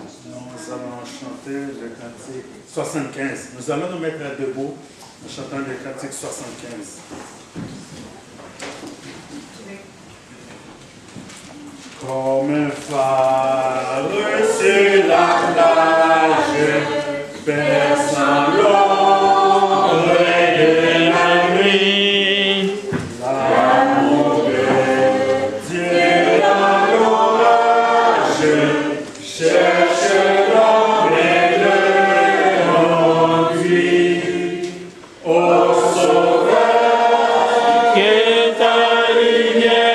Nous allons chanter le cantique 75. Nous allons nous mettre debout en chantant le cantique 75. Comme un phare sur la plage, perçant l'ombre de la nuit, l'amour de Dieu dans l'orage cherche l'homme et le conduit au sauveur que ta lumière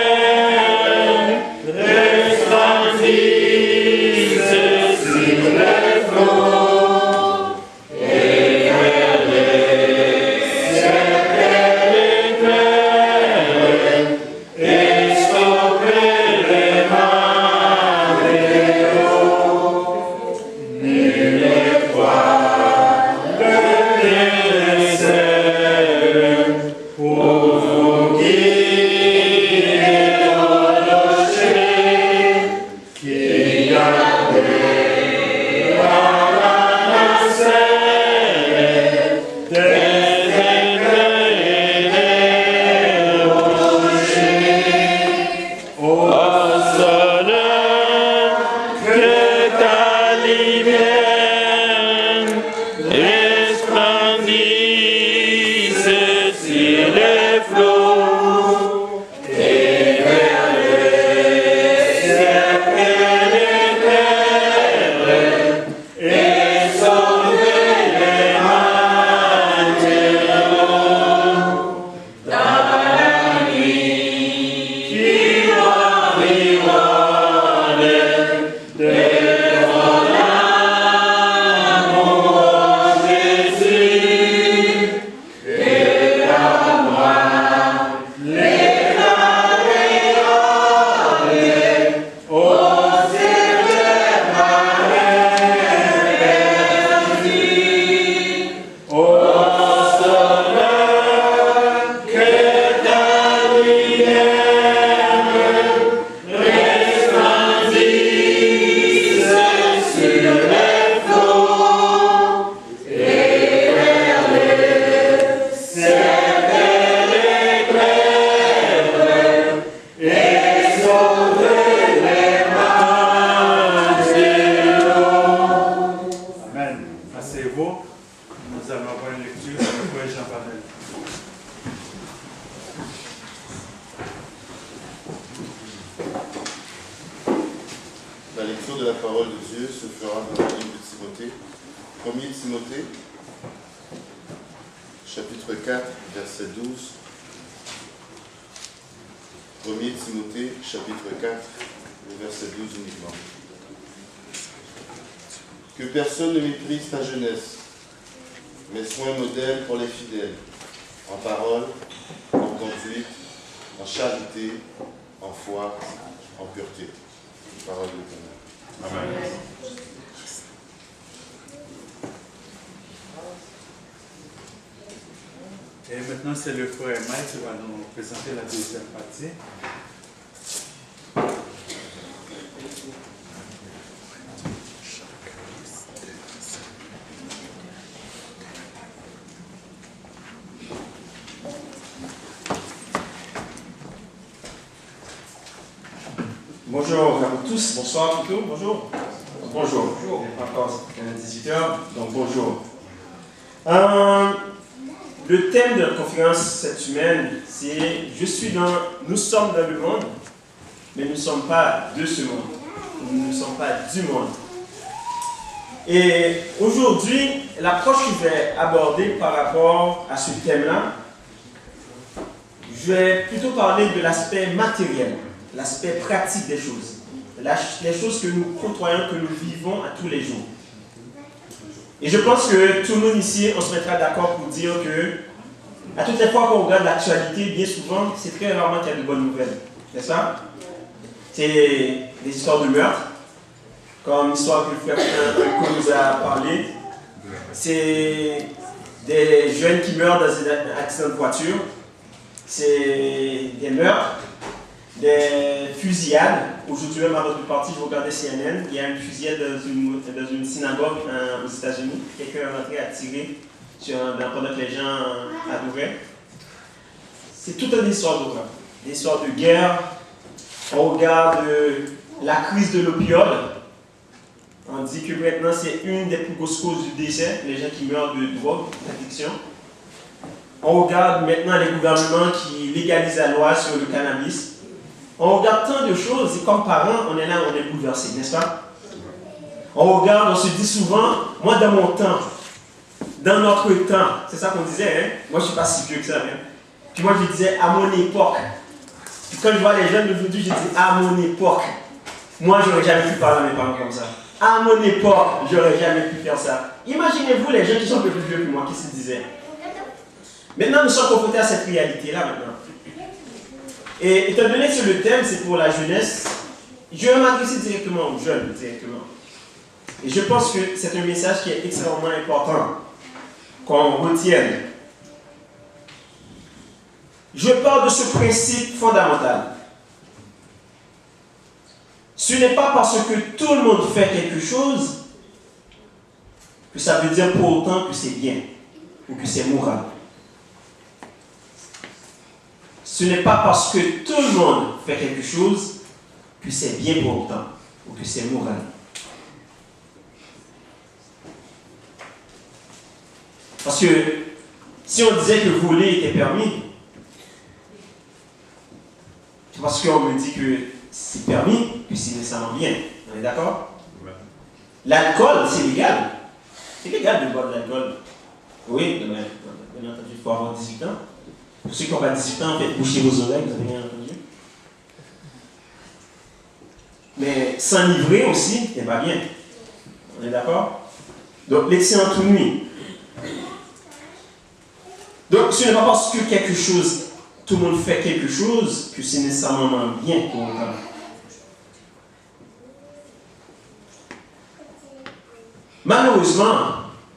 La lecture de la parole de Dieu se fera dans le livre de Timothée. 1er Timothée, chapitre 4, verset 12. 1er Timothée, chapitre 4, le verset 12 uniquement. Que personne ne méprise ta jeunesse, mais sois un modèle pour les fidèles, en parole, en conduite, en charité, en foi, en pureté. Parole de l'Éternel. Amen. Et maintenant, c'est le frère Mike qui va nous présenter la deuxième partie. Bonjour à vous tous, bonsoir plutôt, bonjour. Bonjour. Bonjour. Encore 18h, donc bonjour. Le thème de la conférence cette semaine, c'est nous sommes dans le monde, mais nous ne sommes pas de ce monde. Nous ne sommes pas du monde. Et aujourd'hui, l'approche que je vais aborder par rapport à ce thème-là, je vais plutôt parler de l'aspect matériel, l'aspect pratique des choses, les choses que nous côtoyons, que nous vivons à tous les jours. Et je pense que tout le monde ici, on se mettra d'accord pour dire que, à toutes les fois qu'on regarde l'actualité, bien souvent, c'est très rarement qu'il y a de bonnes nouvelles. N'est-ce pas? C'est des histoires de meurtre, comme l'histoire que le frère nous a parlé. C'est des jeunes qui meurent dans un accident de voiture. C'est des meurtres, des fusillades aujourd'hui même avant de partir, je regardais CNN, il y a une fusillade dans une synagogue aux États-Unis. Quelqu'un est rentré à tirer pendant que les gens adoraient. C'est toute une histoire d'horreur. Des histoires de guerre. On regarde la crise de l'opioïde. On dit que maintenant c'est une des plus grosses causes du décès, les gens qui meurent de drogue, d'addiction. On regarde maintenant les gouvernements qui légalisent la loi sur le cannabis. On regarde tant de choses et comme parents, on est là, on est bouleversés, n'est-ce pas? On regarde, on se dit souvent, moi dans mon temps, dans notre temps, c'est ça qu'on disait, hein? Moi je ne suis pas si vieux que ça, hein? Puis moi je disais à mon époque. Puis quand je vois les jeunes d'aujourd'hui, je dis à mon époque. Moi j'aurais jamais pu parler à mes parents comme ça. À mon époque, j'aurais jamais pu faire ça. Imaginez-vous les gens qui sont un peu plus vieux que moi, qui se disaient. Maintenant nous sommes confrontés à cette réalité-là maintenant. Et étant donné que le thème c'est pour la jeunesse, je vais m'adresser directement aux jeunes, directement. Et je pense que c'est un message qui est extrêmement important qu'on retienne. Je parle de ce principe fondamental. Ce n'est pas parce que tout le monde fait quelque chose que ça veut dire pour autant que c'est bien ou que c'est moral. Ce n'est pas parce que tout le monde fait quelque chose que c'est bien pour autant ou que c'est moral. Parce que si on disait que voler était permis, c'est parce qu'on me dit que c'est permis, que c'est nécessairement bien. On est d'accord? Ouais. L'alcool, c'est légal. C'est légal de boire de l'alcool. Oui, bien entendu, il faut avoir 18 ans. Pour ceux qui n'ont pas 18 ans, faites boucher vos oreilles, vous avez bien entendu. Mais s'enivrer aussi, c'est pas bien. On est d'accord? Donc, l'excellent tout nuit. Donc, ce n'est pas parce que quelque chose, tout le monde fait quelque chose, que c'est nécessairement bien pour autant. Malheureusement,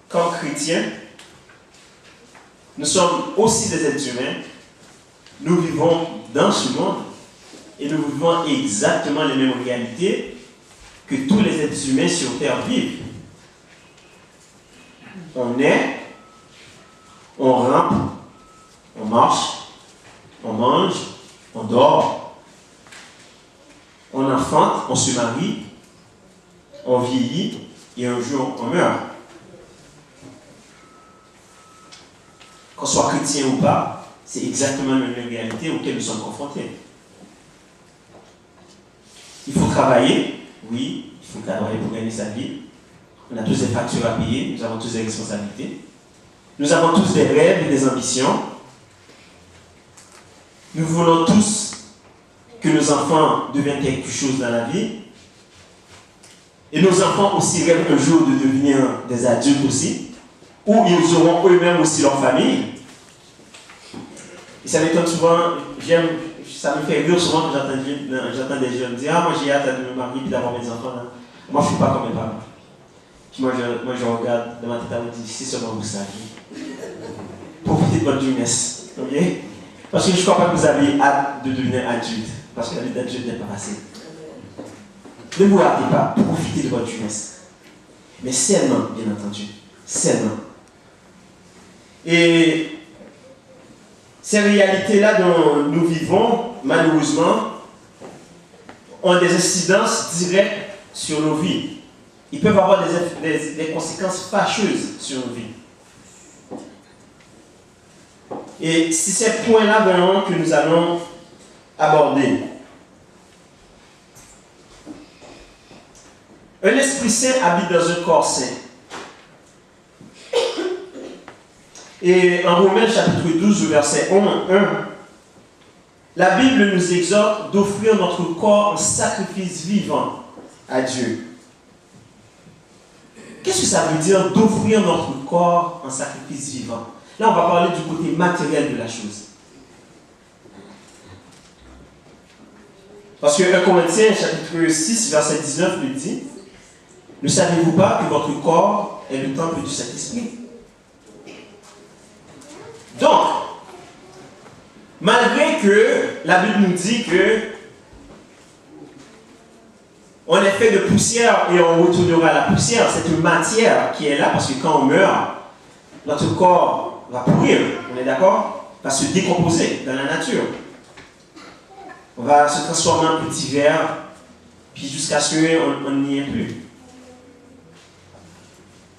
comme chrétiens, nous sommes aussi des êtres humains. Nous vivons dans ce monde et nous vivons exactement les mêmes réalités que tous les êtres humains sur Terre vivent. On naît, on rampe, on marche, on mange, on dort, on enfante, on se marie, on vieillit et un jour on meurt. Qu'on soit chrétien ou pas, c'est exactement la même réalité auquel nous sommes confrontés. Il faut travailler, oui, il faut travailler pour gagner sa vie. On a tous des factures à payer, nous avons tous des responsabilités. Nous avons tous des rêves et des ambitions. Nous voulons tous que nos enfants deviennent quelque chose dans la vie. Et nos enfants aussi rêvent un jour de devenir des adultes aussi, où ils auront eux-mêmes aussi leur famille. Et ça m'étonne souvent, ça me fait rire souvent que j'entends des jeunes dire « Ah, moi j'ai hâte de me marier et d'avoir mes enfants. » Moi je ne suis pas comme mes parents. Puis moi je regarde dans ma tête et je dis « C'est seulement vous saviez. Profitez de votre jeunesse. » Ok? Parce que je ne crois pas que vous avez hâte de devenir adulte. Parce que la vie d'adulte n'est pas passée. Ne vous hâtez pas, profitez de votre jeunesse. Mais seulement, bien entendu. Seulement. Et ces réalités-là dont nous vivons, malheureusement, ont des incidences directes sur nos vies. Ils peuvent avoir des conséquences fâcheuses sur nos vies. Et c'est ces points-là vraiment que nous allons aborder. Un esprit saint habite dans un corps saint. Et en Romains chapitre 12, verset 1, la Bible nous exhorte d'offrir notre corps en sacrifice vivant à Dieu. Qu'est-ce que ça veut dire d'offrir notre corps en sacrifice vivant? Là, on va parler du côté matériel de la chose. Parce que 1 Corinthiens chapitre 6, verset 19 nous dit: ne savez-vous pas que votre corps est le temple du Saint-Esprit? Donc, malgré que la Bible nous dit que On est fait de poussière et on retournera à la poussière. C'est une matière qui est là parce que quand on meurt, notre corps va pourrir. On est d'accord? Va se décomposer dans la nature. On va se transformer en petit verre, puis jusqu'à ce qu'on n'y ait plus.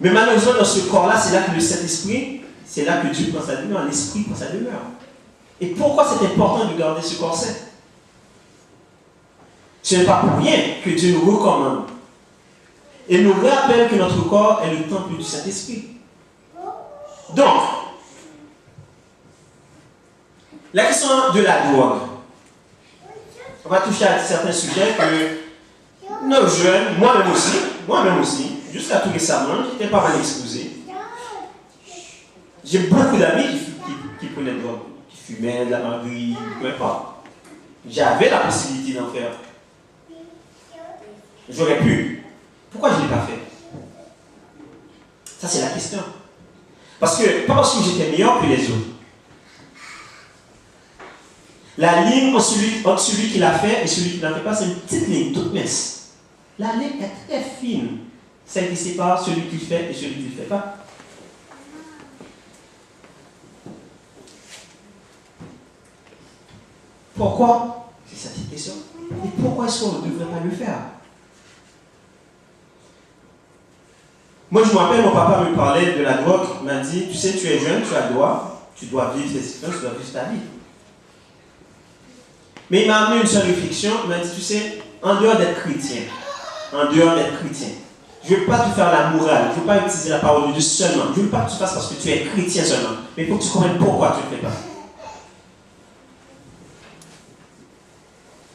Mais malheureusement, dans ce corps-là, c'est là que le Saint-Esprit, c'est là que Dieu prend sa demeure, l'Esprit prend sa demeure. Et pourquoi c'est important de garder ce corps saint? Ce n'est pas pour rien que Dieu nous recommande et nous rappelle que notre corps est le temple du Saint-Esprit. Donc, la question de la drogue. On va toucher à certains sujets que nos jeunes, moi-même aussi, jusqu'à tout récemment, j'étais pas mal exposé. J'ai beaucoup d'amis qui prenaient de la drogue, qui fumaient de la marijuana, peu importe. J'avais la possibilité d'en faire. J'aurais pu. Pourquoi je ne l'ai pas fait? Ça, c'est la question. Parce que, pas parce que j'étais meilleur que les autres. La ligne entre celui qui l'a fait et celui qui ne l'a fait pas, c'est une petite ligne, toute mince. La ligne est très fine. Celle qui sépare celui qui le fait et celui qui ne le fait pas. Pourquoi? C'est cette question. Et pourquoi est-ce qu'on ne devrait pas le faire? Moi, je me rappelle, mon papa me parlait de la drogue. Il m'a dit, tu sais, tu es jeune, tu dois vivre tes expériences, tu dois vivre ta vie. Mais il m'a amené une seule réflexion. Il m'a dit, tu sais, en dehors d'être chrétien, je ne veux pas te faire la morale, je ne veux pas utiliser la parole de Dieu seulement. Je ne veux pas que tu fasses parce que tu es chrétien seulement. Mais il faut que tu comprennes pourquoi tu ne le fais pas.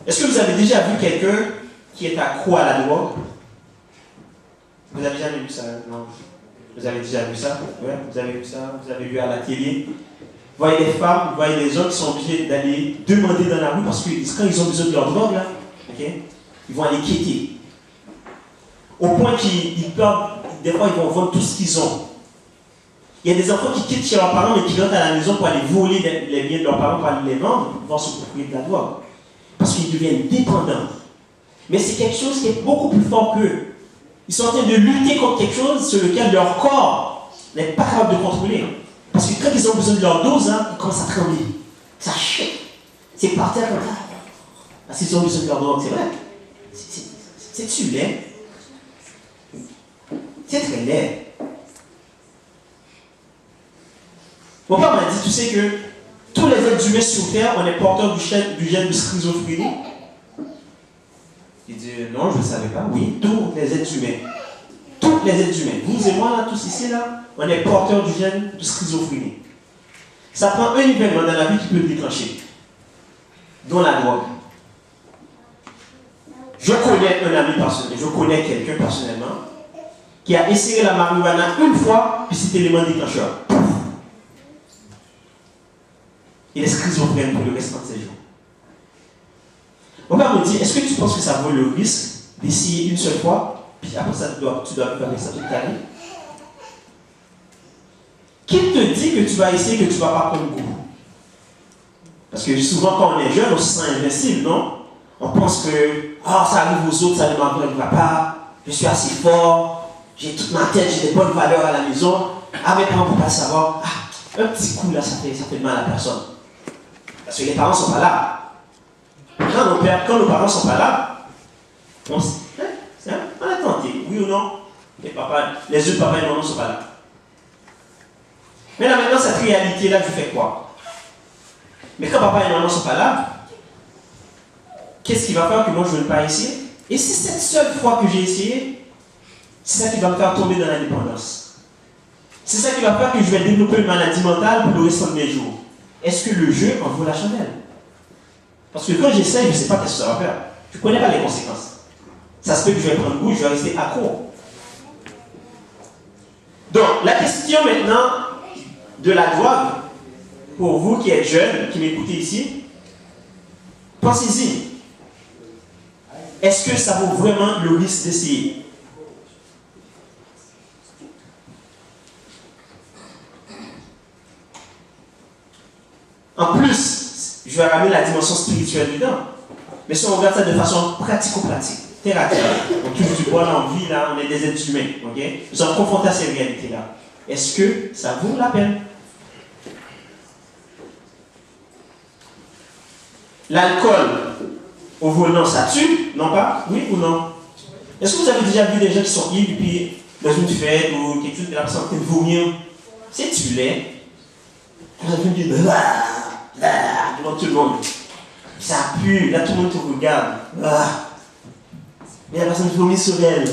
Est-ce que vous avez déjà vu quelqu'un qui est accro à la drogue? Vous avez jamais vu ça? Non. Vous avez déjà vu ça? Oui, vous avez vu ça? Vous avez vu à la télé? Vous voyez des femmes, vous voyez des gens qui sont obligés d'aller demander dans la rue parce que quand ils ont besoin de leur drogue, là, okay, ils vont aller quêter. Au point qu'ils perdent, des fois ils vont vendre tout ce qu'ils ont. Il y a des enfants qui quittent chez leurs parents mais qui rentrent à la maison pour aller voler les biens de leurs parents, pour aller les vendre, pour pouvoir se procurer de la drogue. Parce qu'ils deviennent dépendants. Mais c'est quelque chose qui est beaucoup plus fort qu'eux. Ils sont en train de lutter contre quelque chose sur lequel leur corps n'est pas capable de contrôler. Parce que quand ils ont besoin de leur dose, ils commencent à trembler. Ça shake. C'est par terre comme ça. Parce qu'ils ont besoin de leur drogue, c'est vrai. C'est-tu laid? C'est très laid. Mon père m'a dit, tu sais que tous les êtres humains sur Terre, on est porteurs du gène de schizophrénie. Il dit, non, je ne savais pas. Oui, tous les êtres humains. Tous les êtres humains. Vous et moi, là, tous ici, là, on est porteurs du gène de schizophrénie. Ça prend un événement dans la vie qui peut le déclencher. Dont la drogue. Je connais un ami personnel, je connais quelqu'un personnellement qui a essayé la marijuana une fois, puis c'était l'élément déclencheur. Il est schizophrène pour le restant de ses jours. Mon père me dit, est-ce que tu penses que ça vaut le risque d'essayer une seule fois, puis après ça, tu dois faire ça toute ta vie? Qui te dit que tu vas essayer, que tu ne vas pas prendre goût? Parce que souvent, quand on est jeune, on se sent invincible, non? On pense que, ça arrive aux autres, ça ne m'arrivera pas, je suis assez fort, j'ai toute ma tête, j'ai des bonnes valeurs à la maison. Ah, mais comment on ne peut pas savoir? Un petit coup là, ça fait mal à la personne. Parce que les parents ne sont pas là. Quand nos parents ne sont pas là, on a tenté, oui ou non? Les deux papas et maman ne sont pas là. Mais là maintenant, cette réalité-là, je fais quoi? Mais quand papa et maman ne sont pas là, qu'est-ce qui va faire que moi je ne veux pas essayer? Et c'est cette seule fois que j'ai essayé, c'est ça qui va me faire tomber dans la dépendance. C'est ça qui va faire que je vais développer une maladie mentale pour le restant de mes jours. Est-ce que le jeu en vaut la chandelle? Parce que quand j'essaye, je ne sais pas ce que ça va faire. Je ne connais pas les conséquences. Ça se peut que je vais prendre goût, je vais rester accro. Donc, la question maintenant de la drogue, pour vous qui êtes jeunes, qui m'écoutez ici, pensez-y. Est-ce que ça vaut vraiment le risque d'essayer? En plus, je vais ramener la dimension spirituelle dedans. Mais si on regarde ça de façon pratico-pratique, terre à terre. On touche du bois dans la vie, là, on est des êtres humains. Okay? Nous sommes confrontés à ces réalités-là. Est-ce que ça vaut la peine? L'alcool au volant, ça tue? Non pas? Oui ou non? Est-ce que vous avez déjà vu des gens qui sont ivres et puis dans une fête ou quelque chose de la personne en train de vomir? C'est tu l'es. Vous avez dit devant tout le monde. Ça pue, là tout le monde te regarde. Mais la personne vomit sur elle.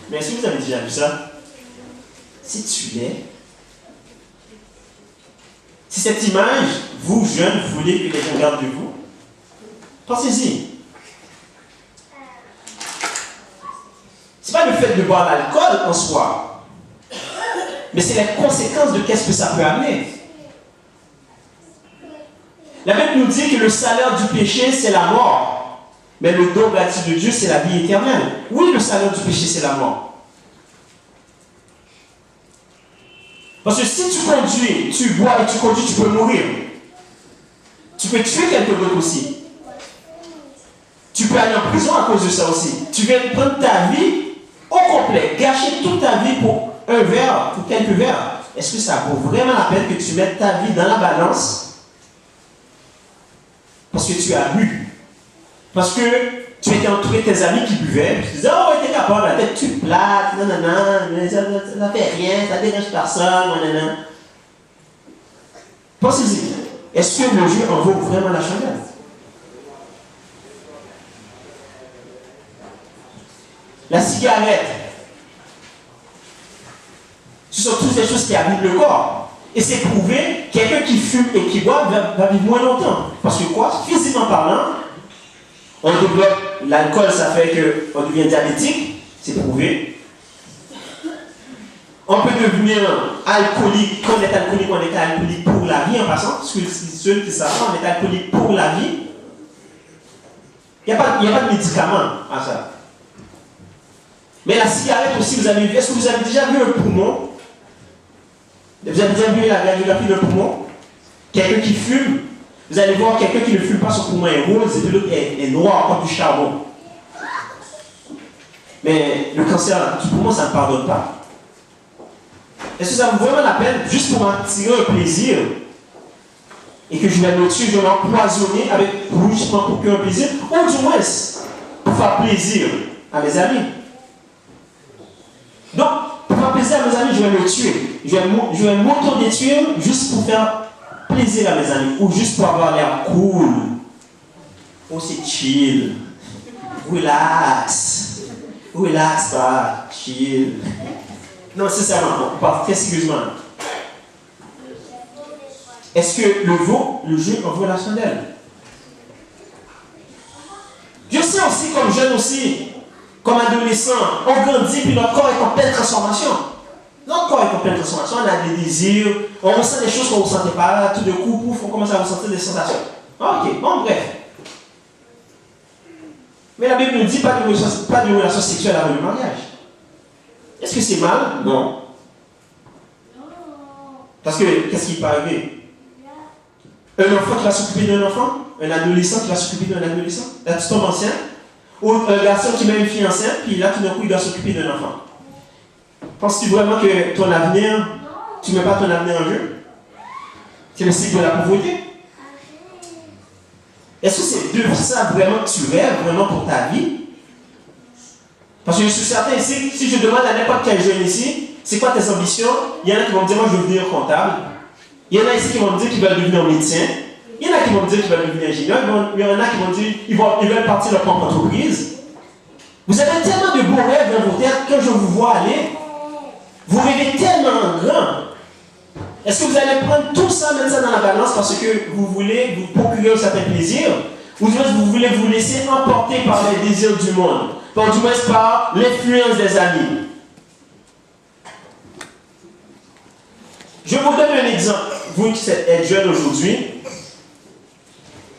Mais est-ce que vous avez déjà vu ça? Si tu l'es. Si cette image, vous jeunes, vous voulez que les gens gardent de vous, pensez-y. Ce n'est pas le fait de boire l'alcool en soi, mais c'est les conséquences de qu'est-ce que ça peut amener. La Bible nous dit que le salaire du péché, c'est la mort. Mais le don gratuit de Dieu, c'est la vie éternelle. Oui, le salaire du péché, c'est la mort. Parce que si tu conduis, tu bois et tu conduis, tu peux mourir. Tu peux tuer quelqu'un d'autre aussi. Tu peux aller en prison à cause de ça aussi. Tu viens de prendre ta vie au complet, gâcher toute ta vie pour un verre, pour quelques verres. Est-ce que ça vaut vraiment la peine que tu mettes ta vie dans la balance parce que tu as bu? Parce que tu étais entouré de tes amis qui buvaient, tu disais, oh, t'es capable, la tête tu plates, ça fait rien, ça dérange personne, nanana. Pensez-y, est-ce que le jeu en vaut vraiment la chandelle? La cigarette, ce sont toutes des choses qui abîment le corps. Et c'est prouvé, quelqu'un qui fume et qui boit va vivre moins longtemps. Parce que quoi? Physiquement parlant, on développe l'alcool, ça fait qu'on devient diabétique, c'est prouvé. On peut devenir alcoolique, quand on est alcoolique pour la vie en passant, parce que ceux qui savent, on est alcoolique pour la vie. Il n'y a pas de médicament à ça. Mais la cigarette aussi, vous avez vu, est-ce que vous avez déjà vu un poumon? Vous avez déjà vu la radiographie d'un poumon? Quelqu'un qui fume, vous allez voir quelqu'un qui ne fume pas, son poumon est rose et puis l'autre est noir comme du charbon. Mais le cancer du poumon, ça ne pardonne pas. Est-ce que ça vaut vraiment la peine, juste pour m'en tirer un plaisir, et que je vais me tuer, je vais m'empoisonner justement pour qu'il y ait un plaisir, ou du moins pour faire plaisir à mes amis? Donc, pour faire plaisir à mes amis, je vais me tuer. Je vais m'auto-détruire juste pour faire plaisir à mes amis, ou juste pour avoir l'air cool. Oh, c'est chill. Relax. Relax, pas chill. Non, sincèrement, on parle très sérieusement. Est-ce que le jeu en vaut la chandelle? Je sais aussi, comme jeune aussi, comme adolescent, on grandit puis notre corps est en pleine transformation. Notre corps est en pleine transformation, on a des désirs, on ressent des choses qu'on ne ressentait pas, tout de coup, pouf, on commence à ressentir des sensations. Ok, bon, bref. Mais la Bible nous dit pas de relation sexuelle avant le mariage. Est-ce que c'est mal? Non. Parce que, qu'est-ce qui peut arriver? Un enfant qui va s'occuper d'un enfant, un adolescent qui va s'occuper d'un adolescent, là tu tombes enceinte, ou un garçon qui met une fille enceinte, puis là tout d'un coup il doit s'occuper d'un enfant. Penses-tu vraiment que ton avenir, tu ne mets pas ton avenir en jeu? C'est le cycle de la pauvreté. Est-ce que c'est de ça vraiment que tu rêves, vraiment pour ta vie? Parce que je suis certain ici, si je demande à n'importe quel jeune ici, c'est quoi tes ambitions? Il y en a qui vont me dire, moi je veux devenir comptable. Il y en a ici qui vont me dire qu'ils veulent devenir médecin. Il y en a qui vont me dire qu'ils veulent devenir ingénieur. Il y en a qui vont dire qu'ils veulent partir leur propre entreprise. Vous avez tellement de beaux rêves dans vos têtes quand je vous vois aller. Vous rêvez tellement grand. Est-ce que vous allez prendre tout ça, mettre ça dans la balance parce que vous voulez vous procurer un certain plaisir? Ou vous voulez vous laisser emporter par les désirs du monde? Par du moins par l'influence des amis? Je vous donne un exemple. Vous qui êtes jeune aujourd'hui,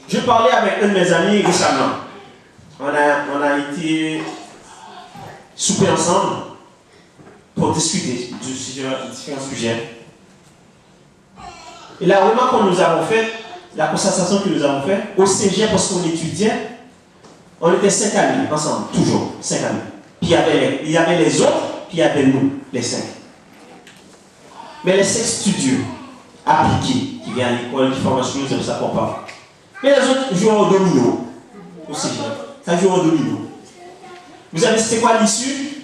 je parlais avec un de mes amis récemment. On a été souper ensemble pour discuter de différents sujets. Et la remarque que nous avons faite, la constatation que nous avons faite, au cégep, parce qu'on étudiait, on était 5 amis ensemble, toujours, 5 amis. Puis il y avait les autres, puis il y avait nous, les 5. Mais les 5 studieux, appliqués, qui viennent à l'école, qui forment un school, ça ne compte pas. Mais les autres jouent au domino, au cégep. Ça joue au domino. Vous savez, c'est quoi l'issue?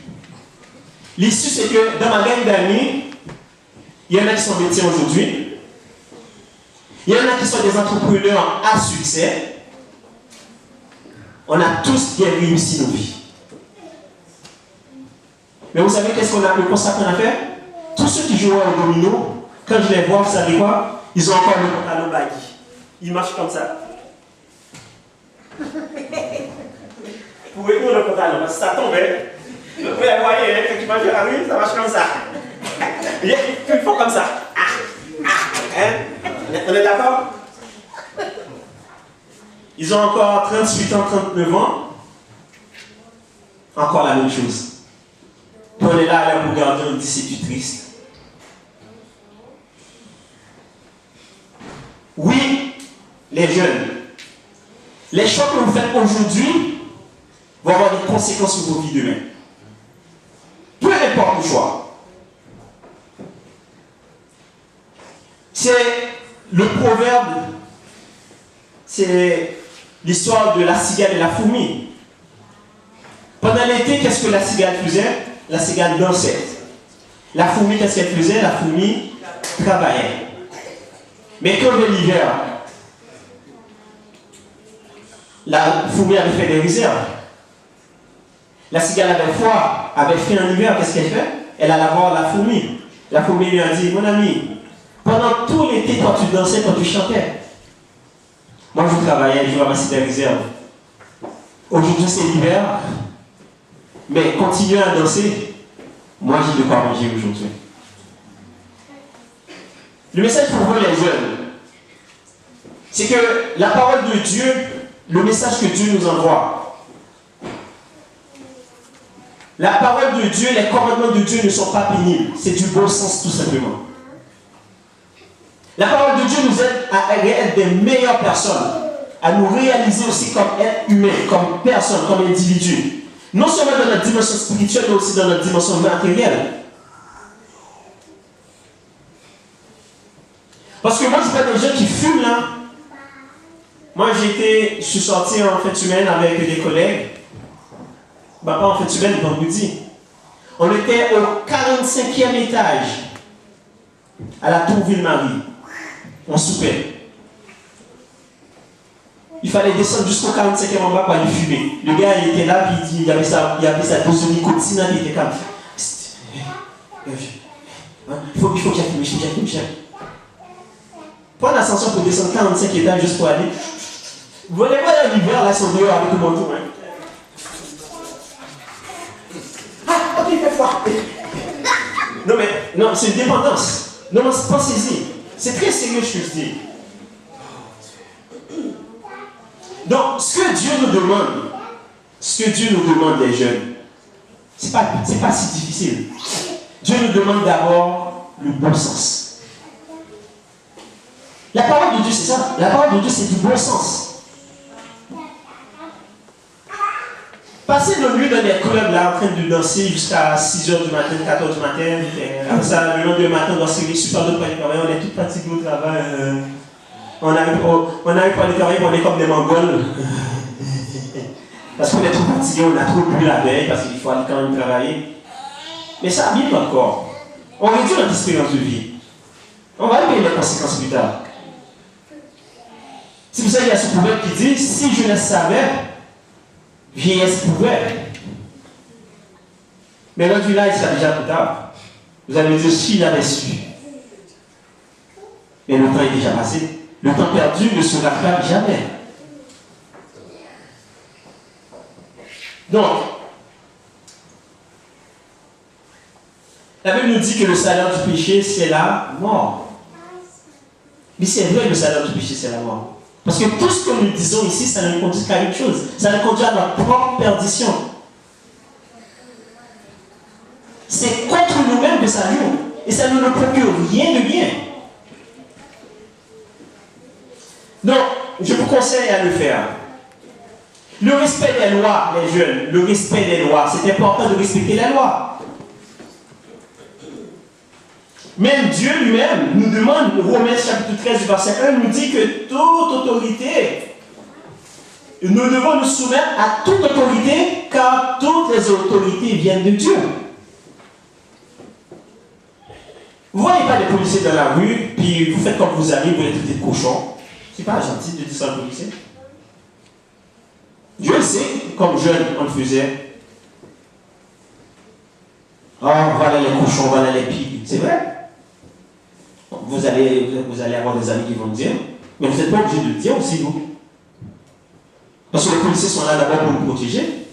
L'issue, c'est que dans ma gang d'amis, il y en a qui sont métiers aujourd'hui. Il y en a qui sont des entrepreneurs à succès. On a tous bien réussi nos vies. Mais vous savez qu'est-ce qu'on a, le constat qu'on a fait? Tous ceux qui jouent au domino, quand je les vois, vous savez quoi? Ils ont encore le pantalon baggy. Ils marchent comme ça. Pour eux, le pantalon, parce que ça tombait. Vous voyez, quand tu marches dans la rue, ça marche comme ça. Ils font comme ça. Hein? On est d'accord? Ils ont encore 38 ans, 39 ans. Encore la même chose. Puis on est là à les regarder, on dit c'est-tu triste? Oui, les jeunes. Les choix que vous faites aujourd'hui vont avoir des conséquences sur vos vies demain. Peu importe le choix. C'est le proverbe, c'est l'histoire de la cigale et la fourmi. Pendant l'été, qu'est-ce que la cigale faisait? La cigale dansait. La fourmi, qu'est-ce qu'elle faisait? La fourmi travaillait. Mais quand vient l'hiver, la fourmi avait fait des réserves. La cigale avait froid, avait fait en hiver, qu'est-ce qu'elle fait? Elle alla voir la fourmi. La fourmi lui a dit, mon ami, pendant tout l'été, quand tu dansais, quand tu chantais, moi je travaillais, je ramassais des réserves. Aujourd'hui c'est l'hiver, mais continuez à danser, moi j'ai de quoi manger aujourd'hui. Le message pour vous les jeunes, c'est que la parole de Dieu, le message que Dieu nous envoie, la parole de Dieu, les commandements de Dieu ne sont pas pénibles. C'est du bon sens tout simplement. La parole de Dieu nous aide à être des meilleures personnes, à nous réaliser aussi comme êtres humains, comme personnes, comme individus. Non seulement dans notre dimension spirituelle, mais aussi dans notre dimension matérielle. Parce que moi, je vois des gens qui fument là. Moi, je suis sorti en fin de semaine avec des collègues. Pas en fin de semaine, vendredi. On était au 45e étage, à la Tour Ville-Marie. On soupait. Il fallait descendre jusqu'au 45e en bas pour aller fumer. Le gars, il était là, puis il avait sa dose de nicotine, il était comme. Il faut que j'aille. Prendre l'ascenseur pour descendre 45 étages juste pour aller. Vous voyez pas dans l'hiver, là, ils sont dehors avec le manteau, hein? Ah, ok, il fait froid. Non, c'est une dépendance. Non, pensez-y. C'est très sérieux ce que je dis. Donc, ce que Dieu nous demande des jeunes, c'est pas si difficile. Dieu nous demande d'abord le bon sens. La parole de Dieu, c'est ça. La parole de Dieu, c'est du bon sens. Passer nos nuits dans des clubs là, en train de danser jusqu'à 6h du matin, 4h du matin, après ça, le lendemain matin, on doit se réveiller super tôt pour aller travailler, on est tous fatigués au travail. On arrive pour aller travailler, on est comme des Mongols. Parce qu'on est trop fatigués, on a trop bu la veille, parce qu'il faut aller quand même travailler. Mais ça abîme notre corps. On réduit notre espérance de vie. On va payer les conséquences plus tard. Si vous savez, il y a ce proverbe qui dit, si je le savais, vieillesse pouvait. Mais rendu là, il sera déjà plus tard. Vous allez dire, s'il avait su. Mais le temps est déjà passé. Le temps perdu ne se rattrape jamais. Donc, la Bible nous dit que le salaire du péché, c'est la mort. Mais c'est vrai que le salaire du péché, c'est la mort. Parce que tout ce que nous disons ici, ça ne conduit qu'à une chose. Ça nous conduit à notre propre perdition. C'est contre nous-mêmes que ça joue. Et ça ne nous procure rien de bien. Donc, je vous conseille à le faire. Le respect des lois, les jeunes, le respect des lois, c'est important de respecter les lois. Même Dieu lui-même nous demande, Romains chapitre 13, verset 1, nous dit que toute autorité, nous devons nous soumettre à toute autorité, car toutes les autorités viennent de Dieu. Vous ne voyez pas des policiers dans la rue, puis vous faites comme vous allez, vous les traitez de cochons. C'est pas gentil de dire ça aux policiers. Dieu le sait, comme jeune, on le faisait. Oh, voilà les cochons, voilà les pires. C'est vrai. Vous allez avoir des amis qui vont le dire, mais vous n'êtes pas obligé de le dire aussi, vous. Parce que les policiers sont là d'abord pour vous protéger.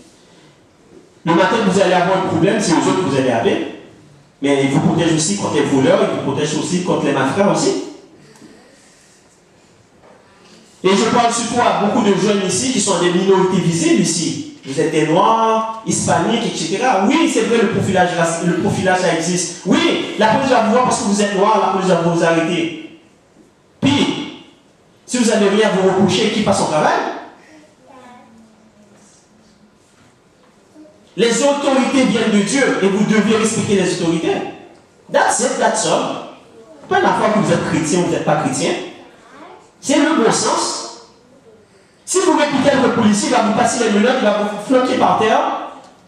Le matin, vous allez avoir un problème, c'est eux autres que vous allez appeler. Mais ils vous protègent aussi contre les voleurs, ils vous protègent aussi contre les malfrats aussi. Et je parle surtout à beaucoup de jeunes ici qui sont des minorités visibles ici. Vous êtes des noirs, hispaniques, etc. Oui, c'est vrai, le profilage ça existe. Oui, la police va vous voir parce que vous êtes noir, la police va vous arrêter. Puis, si vous n'avez rien à vous reprocher, qui passe son travail? Les autorités viennent de Dieu et vous devez respecter les autorités. That's it, that's all. Pas la fois que vous êtes chrétien ou vous n'êtes pas chrétien. C'est le bon sens. Si vous répétez le policier, il va vous passer les menottes, il va vous flanquer par terre,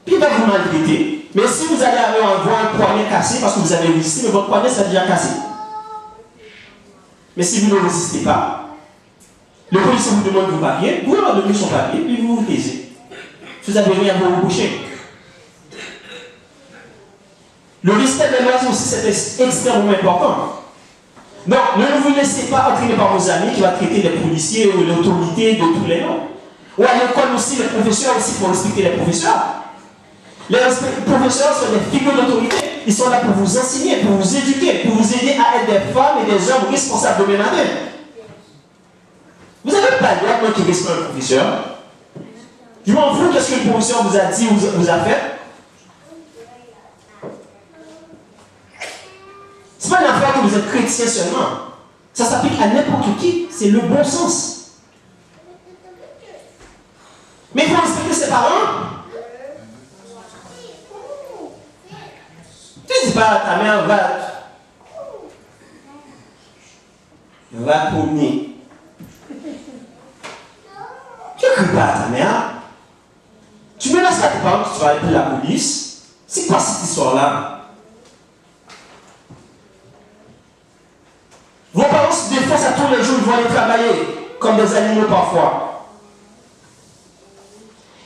puis il va vous maltraiter. Mais si vous allez avoir un poignet cassé parce que vous avez résisté, mais votre poignet s'est déjà cassé. Mais si vous ne résistez pas, le policier vous demande vos papiers, vous leur donnez son papier, puis vous vous taisez. Vous n'avez rien à vous reprocher. Le respect des lois aussi, c'est extrêmement important. Donc, ne vous laissez pas entraîner par vos amis qui vont traiter les policiers ou l'autorité de tous les noms. Ou à l'école aussi, les professeurs aussi, il faut respecter les professeurs. Les professeurs sont des figures d'autorité. Ils sont là pour vous enseigner, pour vous éduquer, pour vous aider à être des femmes et des hommes responsables de demain. Vous n'avez pas le droit, moi qui respecte un professeur. Je m'en fous qu'est-ce que le professeur vous a dit ou vous a fait. Ce n'est pas une affaire que vous êtes chrétien seulement. Ça s'applique à n'importe qui. C'est le bon sens. Mais il faut respecter ses parents. Tu ne dis pas à ta mère, va promener. Tu ne cries pas à ta mère. Tu menaces pas tes parents que tu vas appeler la police. C'est quoi cette histoire-là? Vos parents se défoncent à tous les jours, ils vont aller travailler, comme des animaux parfois.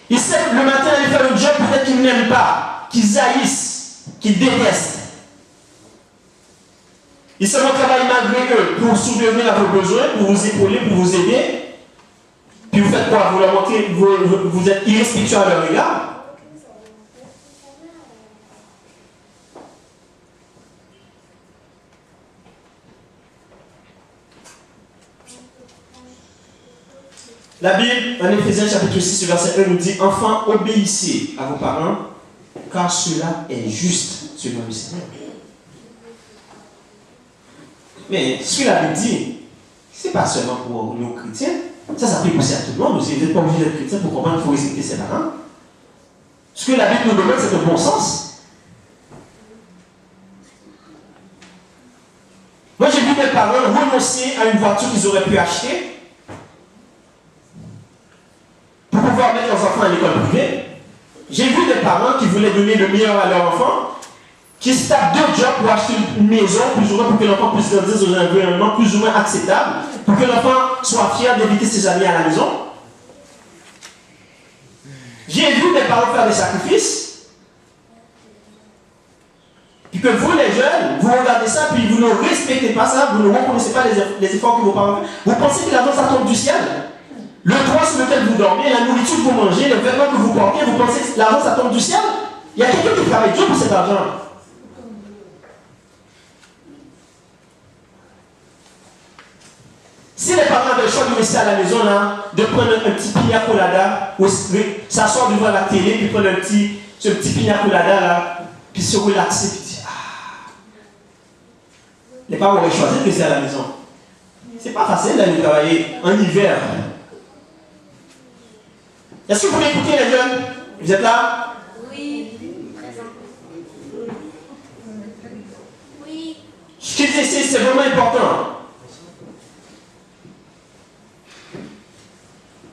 Ils savent le matin aller faire le job, peut-être qu'ils n'aiment pas, qu'ils haïssent, qu'ils détestent. Ils se vont travailler malgré eux pour subvenir à vos besoins, pour vous épauler, pour vous aider. Puis vous faites quoi? Vous leur montrez, vous êtes irrespectueux à leur égard. La Bible, en Éphésiens chapitre 6, verset 1, nous dit « Enfants, obéissez à vos parents, car cela est juste selon le Seigneur. » Mais ce que la Bible dit, ce n'est pas seulement pour nous chrétiens, ça s'applique aussi à tout le monde. Vous n'êtes pas obligé d'être chrétien pour comprendre qu'il faut respecter ses parents. Ce que la Bible nous demande, c'est le bon sens. Moi, j'ai vu mes parents renoncer à une voiture qu'ils auraient pu acheter pour pouvoir mettre leurs enfants à l'école privée. J'ai vu des parents qui voulaient donner le meilleur à leurs enfants, qui se tapent 2 jobs pour acheter une maison, plus ou moins pour que l'enfant puisse grandir dans un environnement plus ou moins acceptable, pour que l'enfant soit fier d'éviter ses amis à la maison. J'ai vu des parents faire des sacrifices, puis que vous les jeunes, vous regardez ça, puis vous ne respectez pas ça, vous ne reconnaissez pas les efforts que vos parents font. Vous pensez que l'argent ça tombe du ciel. Le toit sur lequel vous dormez, la nourriture que vous mangez, les vêtements que vous portez, vous pensez que l'argent ça tombe du ciel. Il y a quelqu'un qui travaille dur pour cet argent. Si les parents avaient le choix de rester à la maison, là, de prendre un petit pina colada, ou s'asseoir devant la télé, puis prendre ce petit pina colada, là, puis se relaxer, puis dire, ah. Les parents auraient choisi de rester à la maison. C'est pas facile d'aller travailler en hiver. Est-ce que vous m'écoutez, les jeunes? Vous êtes là? Oui. Présent. Oui. Ce que je dis, c'est vraiment important.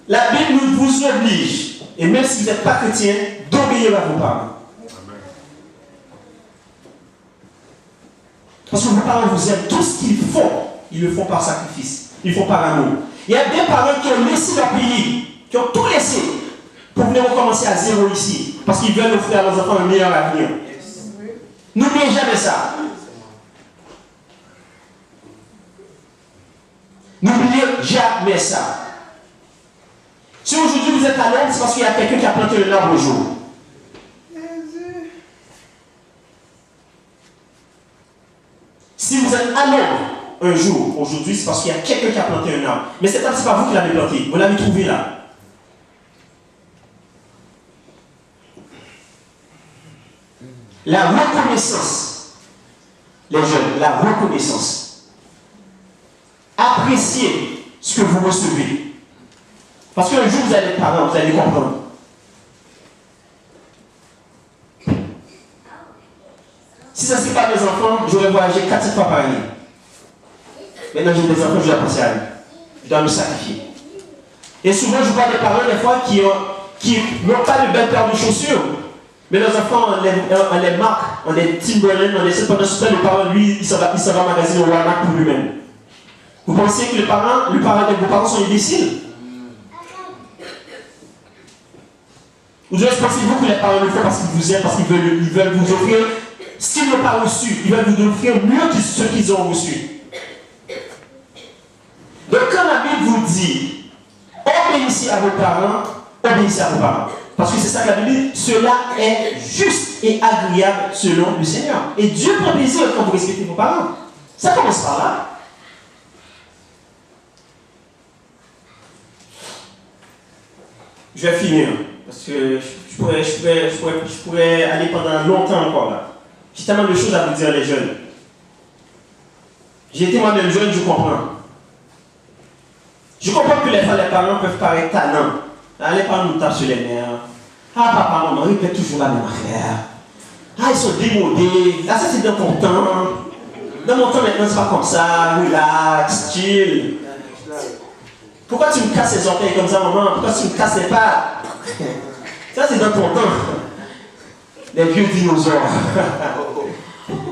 La Bible vous oblige, et même si vous n'êtes pas chrétien, d'obéir à vos parents. Parce que vos parents vous aiment. Tout ce qu'ils font, ils le font par sacrifice. Ils le font par amour. Il y a des parents qui ont laissé leur pays, qui ont tout laissé pour venir recommencer à zéro ici. Parce qu'ils veulent offrir à leurs enfants un meilleur avenir. N'oubliez jamais ça. N'oubliez jamais ça. Si aujourd'hui vous êtes à l'aide, c'est parce qu'il y a quelqu'un qui a planté le arbre au jour. Si vous êtes à l'aide un jour, aujourd'hui, c'est parce qu'il y a quelqu'un qui a planté un arbre. Mais cet arbre, ce n'est pas vous qui l'avez planté. Vous l'avez trouvé là. La reconnaissance, les jeunes, la reconnaissance. Appréciez ce que vous recevez. Parce qu'un jour, vous allez être parent, vous allez comprendre. Si ça ne serait pas mes enfants, j'aurais voyagé 4-7 fois par année. Maintenant, j'ai des enfants, je dois penser à eux. Je dois me sacrifier. Et souvent, je vois des parents, des fois, qui n'ont pas de belles paires de chaussures. Mais leurs enfants, on les marque, on les Timberland, on les pendant ce temps, le parent, lui, il s'en va magasiner au Walmart pour lui-même. Vous pensez que vos parents sont imbéciles? Ou bien pensez-vous que les parents le font parce qu'ils vous aiment, parce qu'ils veulent vous offrir ce qu'ils n'ont pas reçu, ils veulent vous offrir mieux que ce qu'ils ont reçu. Donc quand la Bible vous dit, obéissez à vos parents, obéissez à vos parents. Parce que c'est ça que la Bible dit, cela est juste et agréable selon le Seigneur. Et Dieu prend plaisir quand vous respectez vos parents. Ça commence par là. Je vais finir, parce que je pourrais aller pendant longtemps encore là. J'ai tellement de choses à vous dire, les jeunes. J'ai été moi-même jeune, je comprends. Je comprends que les parents peuvent paraître tannants. Les parents nous tapent sur les nerfs. Ah, papa, maman, ils répètent toujours la même affaire. Ah, ils sont démodés. Ah, ça, c'est dans ton temps. Dans mon temps, maintenant, c'est pas comme ça. Relax, chill. Pourquoi tu me casses les orteils comme ça, maman? Pourquoi tu me casses les pattes? Ça, c'est dans ton temps. Les vieux dinosaures.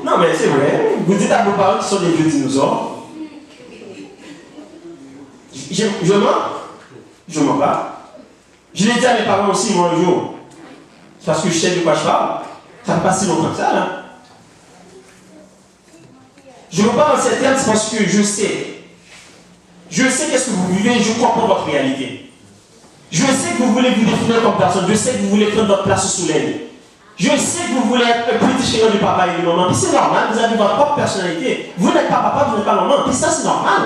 Non, mais c'est vrai. Vous dites à vos parents qu'ils sont des vieux dinosaures. Je mens? Je mens pas. Je l'ai dit à mes parents aussi, moi, un jour. C'est parce que je sais de quoi je parle. Ça fait pas si longtemps que ça, là. Je me parle en ces termes, c'est parce que je sais. Je sais qu'est-ce que vous vivez, je comprends votre réalité. Je sais que vous voulez vous définir comme personne. Je sais que vous voulez prendre votre place au soleil. Je sais que vous voulez être un petit chéri du papa et du maman. Puis c'est normal, vous avez votre propre personnalité. Vous n'êtes pas papa, vous n'êtes pas maman. Puis ça, c'est normal.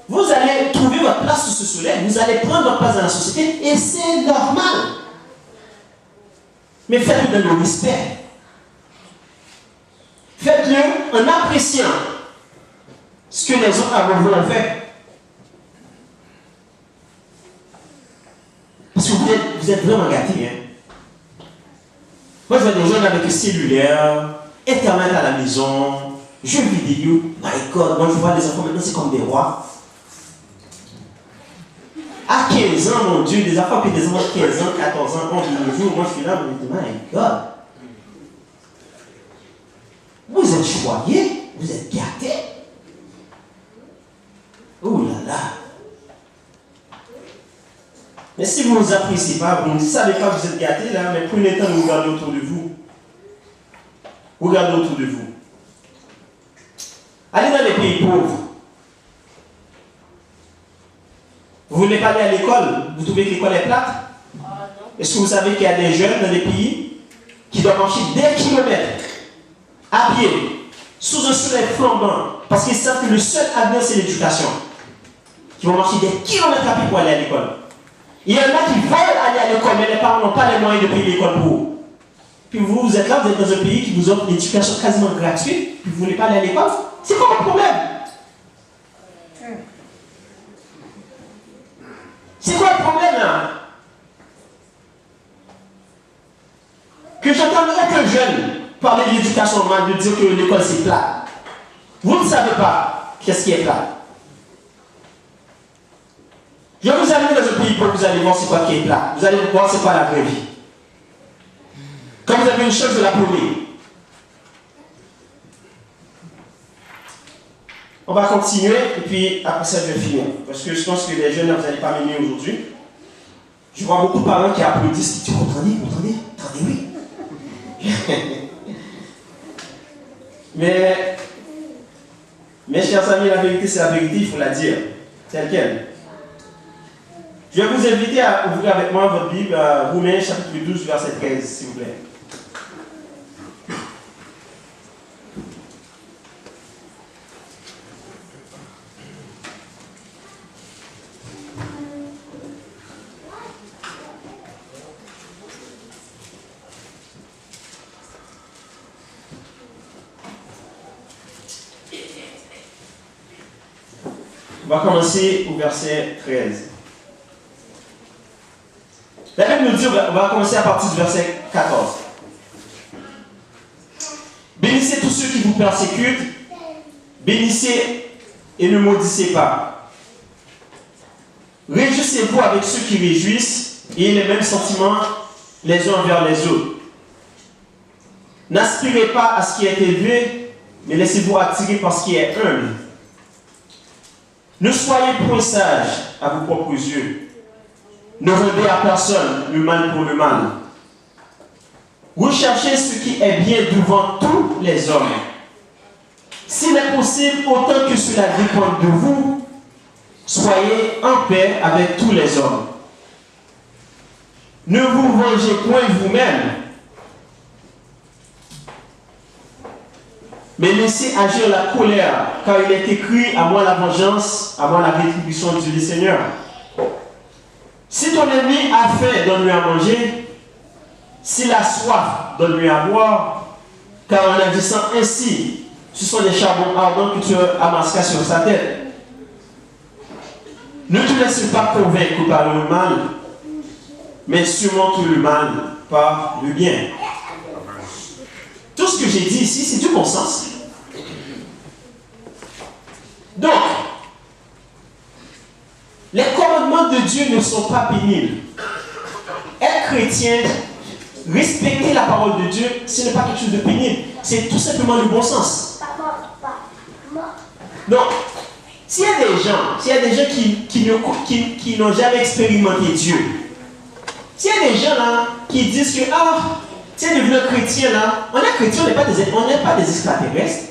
Vous allez trouver votre place sous ce soleil. Vous allez prendre votre place dans la société. Et c'est normal. Mais faites-le dans le respect. Faites-le en appréciant ce que les autres avant vous ont fait. Parce que vous êtes vraiment gâtés. Hein? Moi, je vois des jeunes avec le cellulaire, Internet à la maison, jeux vidéo. My God, moi, je vois les enfants maintenant, c'est comme des rois. À 15 ans, mon Dieu, des enfants qui des enfants de 15 ans, 14 ans, 11 jours, moi, je suis là, je me dis, my God. Vous êtes choyés, vous êtes gâtés. Oh là là. Mais si vous ne vous appréciez pas, vous ne savez pas que vous êtes gâtés là, mais prenez le temps de regarder autour de vous. Regardez autour de vous. Allez dans les pays pauvres. Vous ne voulez pas aller à l'école? Vous trouvez que l'école est plate? Est-ce que vous savez qu'il y a des jeunes dans les pays qui doivent marcher des kilomètres à pied, sous un soleil flambant, parce qu'ils savent que le seul avenir c'est l'éducation? Qui vont marcher des kilomètres à pied pour aller à l'école. Il y en a qui veulent aller à l'école, mais les parents n'ont pas les moyens de payer l'école pour eux. Puis vous êtes là, vous êtes dans un pays qui vous offre une éducation quasiment gratuite, puis vous ne voulez pas aller à l'école? C'est quoi votre problème? n'entends aucun jeune parler de l'éducation normale, de dire que l'école c'est plat. Vous ne savez pas qu'est-ce qui est plat. Je vais vous amener dans un pays pour que vous allez voir c'est quoi qui est plat. Vous allez voir c'est quoi la vraie vie. Quand vous avez une chance de la prouver. On va continuer et puis après ça je vais finir. Parce que je pense que les jeunes, vous n'allez pas m'aimer aujourd'hui. Je vois beaucoup de parents qui applaudissent, qui disent attendez, oui. Mais, mes chers amis, la vérité c'est la vérité, il faut la dire, telle quelle. Je vais vous inviter à ouvrir avec moi votre Bible à Romains chapitre 12, verset 13, s'il vous plaît. On va commencer au verset 13. La Bible nous dit, on va commencer à partir du verset 14. Bénissez tous ceux qui vous persécutent, bénissez et ne maudissez pas. Réjouissez-vous avec ceux qui réjouissent et ayez les mêmes sentiments les uns envers les autres. N'aspirez pas à ce qui est élevé, mais laissez-vous attirer par ce qui est humble. Ne soyez point sages à vos propres yeux. Ne rendez à personne le mal pour le mal. Recherchez ce qui est bien devant tous les hommes. S'il est possible, autant que cela dépend de vous, soyez en paix avec tous les hommes. Ne vous vengez point vous-même, mais laissez agir la colère, car il est écrit, à moi la vengeance, à moi la rétribution, dit le Seigneur. Si ton ennemi a faim, donne-lui à manger. S'il a soif, donne-lui à boire. Car en agissant ainsi, ce sont des charbons ardents que tu amasseras sur sa tête. Ne te laisse pas convaincre par le mal, mais surmonte le mal par le bien. Tout ce que j'ai dit ici, c'est du bon sens. Donc, les commandements de Dieu ne sont pas pénibles. Être chrétien, respecter la parole de Dieu, ce n'est pas quelque chose de pénible. C'est tout simplement le bon sens. Donc, s'il y a des gens qui n'ont jamais expérimenté Dieu, s'il y a des gens là qui disent que, si on est devenu chrétien là, on est chrétien, on n'est pas des extraterrestres.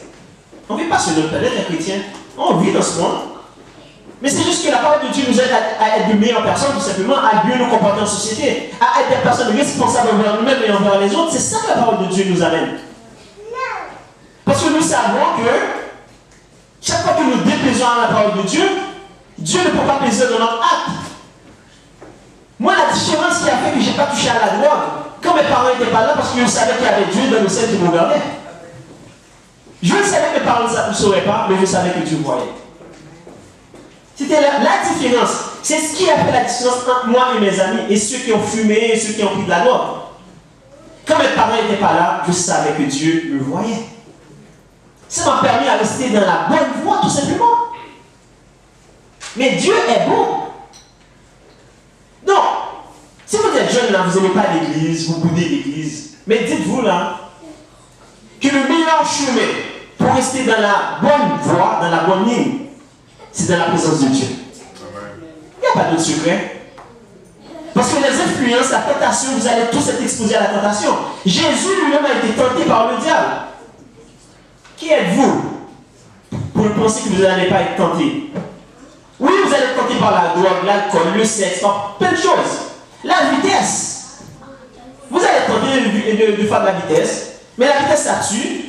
On ne vit pas sur notre planète, les chrétiens. On vit dans ce monde. Mais c'est juste que la parole de Dieu nous aide à être de meilleures personnes, tout simplement, à mieux nous comporter en société, à être des personnes responsables envers nous-mêmes et envers les autres. C'est ça que la parole de Dieu nous amène. Parce que nous savons que chaque fois que nous déplaisons à la parole de Dieu, Dieu ne peut pas plaisir dans notre acte. Moi, la différence qui a fait que je n'ai pas touché à la drogue, quand mes parents n'étaient pas là, parce que je savais qu'il y avait Dieu dans le ciel qui me regardait. Je savais que mes parents ne sauraient pas, mais je savais que Dieu voyait. C'était la différence. C'est ce qui a fait la différence entre moi et mes amis, et ceux qui ont fumé, et ceux qui ont pris de la drogue. Quand mes parents n'étaient pas là, je savais que Dieu me voyait. Ça m'a permis de rester dans la bonne voie, tout simplement. Mais Dieu est bon. Donc, si vous êtes jeune là, vous n'aimez pas l'église, vous boudez l'église, mais dites-vous là, que le meilleur chemin pour rester dans la bonne voie, dans la bonne ligne, c'est dans la présence de Dieu. Il n'y a pas d'autre secret. Parce que les influences, la tentation, vous allez tous être exposés à la tentation. Jésus lui-même a été tenté par le diable. Qui êtes-vous pour penser que vous n'allez pas être tenté? Oui, vous allez être tenté par la drogue, l'alcool, le sexe, par plein de choses. La vitesse. Vous allez être tenté de faire de la vitesse, mais la vitesse, ça tue.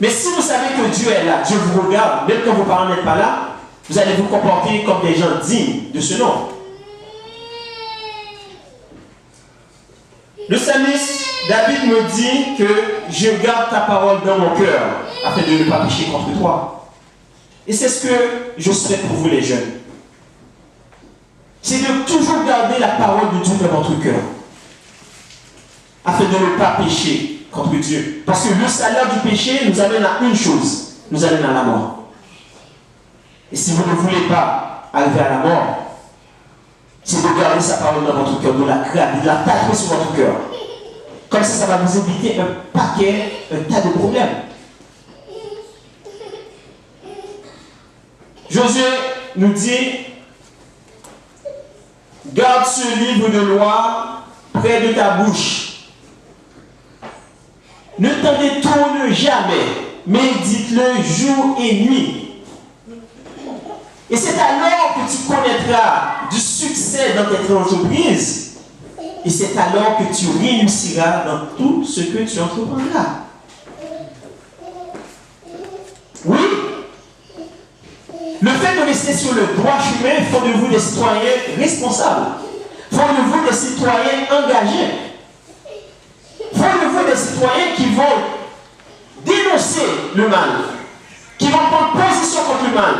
Mais si vous savez que Dieu est là, Dieu vous regarde, même quand vos parents n'êtes pas là, vous allez vous comporter comme des gens dignes de ce nom. Le psalmiste David me dit que je garde ta parole dans mon cœur afin de ne pas pécher contre toi. Et c'est ce que je souhaite pour vous les jeunes. C'est de toujours garder la parole de Dieu dans votre cœur. afin de ne pas pécher contre Dieu. Parce que le salaire du péché nous amène à une chose, nous amène à la mort. Et si vous ne voulez pas arriver à la mort, c'est de garder sa parole dans votre cœur, de la graver, de la tatouer sur votre cœur. Comme ça va vous éviter un tas de problèmes. Josué nous dit, garde ce livre de loi près de ta bouche. Ne t'en détourne jamais, médite-le jour et nuit. Et c'est alors que tu connaîtras du succès dans tes entreprises. Et c'est alors que tu réussiras dans tout ce que tu entreprendras. Oui. Le fait de rester sur le droit chemin font de vous des citoyens responsables. Font de vous des citoyens engagés. Font de vous des citoyens qui vont dénoncer le mal. Qui vont prendre position contre le mal.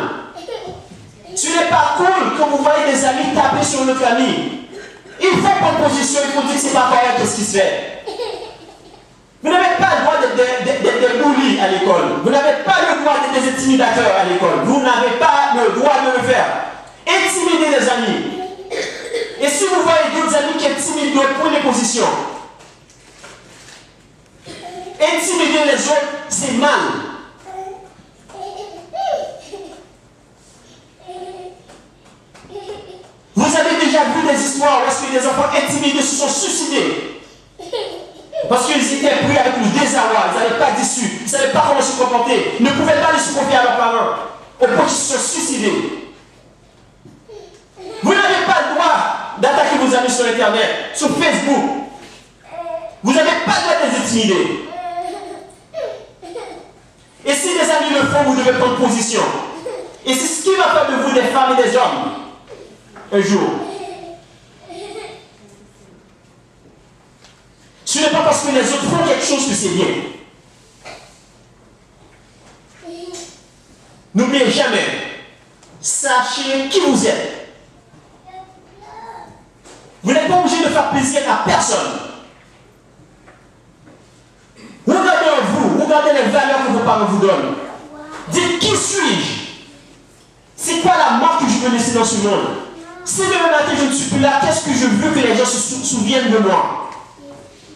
Ce n'est pas cool quand vous voyez des amis taper sur notre ami. Il faut prendre position, il faut dire que c'est pas correct, qu'est-ce qui se fait. Vous n'avez pas le droit d'être des bullies à l'école. Vous n'avez pas le droit d'être des intimidateurs à l'école. Vous n'avez pas le droit de le faire. Intimider les amis. Et si vous voyez d'autres amis qui intimident d'autres, prenez position. Intimider les autres, c'est mal. Vous avez déjà vu des histoires lorsque des enfants intimidés se sont suicidés. Parce qu'ils étaient pris avec le désarroi, ils n'avaient pas d'issue, ils ne savaient pas comment se comporter, ils ne pouvaient pas les supporter à leurs parents, au point qu'ils se sont suicidés. Vous n'avez pas le droit d'attaquer vos amis sur Internet, sur Facebook. Vous n'avez pas le droit de les intimider. Et si des amis le font, vous devez prendre position. Et c'est ce qui va faire de vous des femmes et des hommes. Un jour. Ce n'est pas parce que les autres font quelque chose que c'est bien. N'oubliez jamais, sachez qui vous êtes. Vous n'êtes pas obligé de faire plaisir à personne. Regardez en vous, regardez les valeurs que vos parents vous donnent. Dites qui suis-je? C'est quoi la marque que je veux laisser dans ce monde? Si demain matin je ne suis plus là, qu'est-ce que je veux que les gens se souviennent de moi?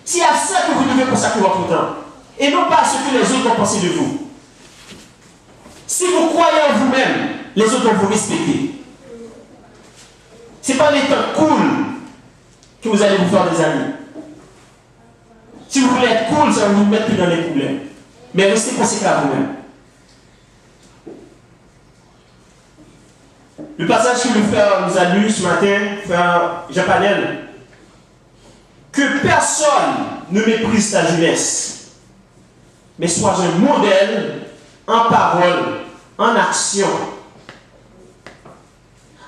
C'est à ça que vous devez consacrer votre temps. Et non pas à ce que les autres vont penser de vous. Si vous croyez en vous-même, les autres vont vous respecter. Ce n'est pas en étant cool que vous allez vous faire des amis. Si vous voulez être cool, ça va vous mettre plus dans les problèmes. Mais restez conséquents à vous-même. Le passage que le frère nous a lu ce matin, frère Jean-Panel, que personne ne méprise ta jeunesse, mais sois un modèle en parole, en action,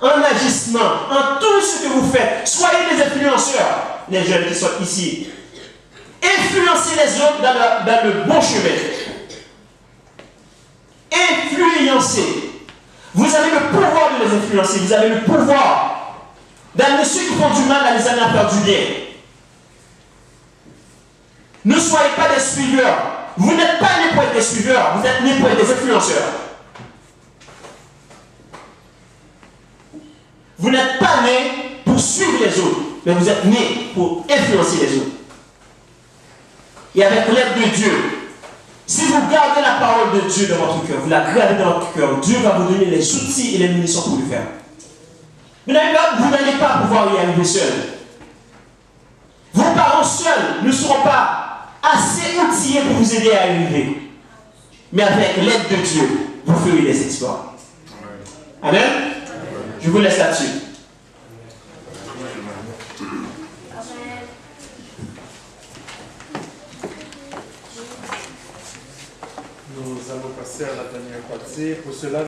en agissement, en tout ce que vous faites. Soyez des influenceurs, les jeunes qui sont ici. Influencez les autres dans le bon chemin. Influencez. Vous avez le pouvoir de les influencer. Vous avez le pouvoir d'amener ceux qui font du mal à les amener à faire du bien. Ne soyez pas des suiveurs. Vous n'êtes pas nés pour être des suiveurs. Vous êtes nés pour être des influenceurs. Vous n'êtes pas nés pour suivre les autres, mais vous êtes nés pour influencer les autres. Et avec l'aide de Dieu, si vous gardez la parole de Dieu dans votre cœur, vous la gardez dans votre cœur, Dieu va vous donner les outils et les munitions pour le faire. Vous n'allez pas pouvoir y arriver seul. Vos parents seuls ne seront pas assez outillés pour vous aider à y arriver. Mais avec l'aide de Dieu, vous ferez des exploits. Amen. Je vous laisse là-dessus. Nous allons passer à la dernière partie. Pour cela,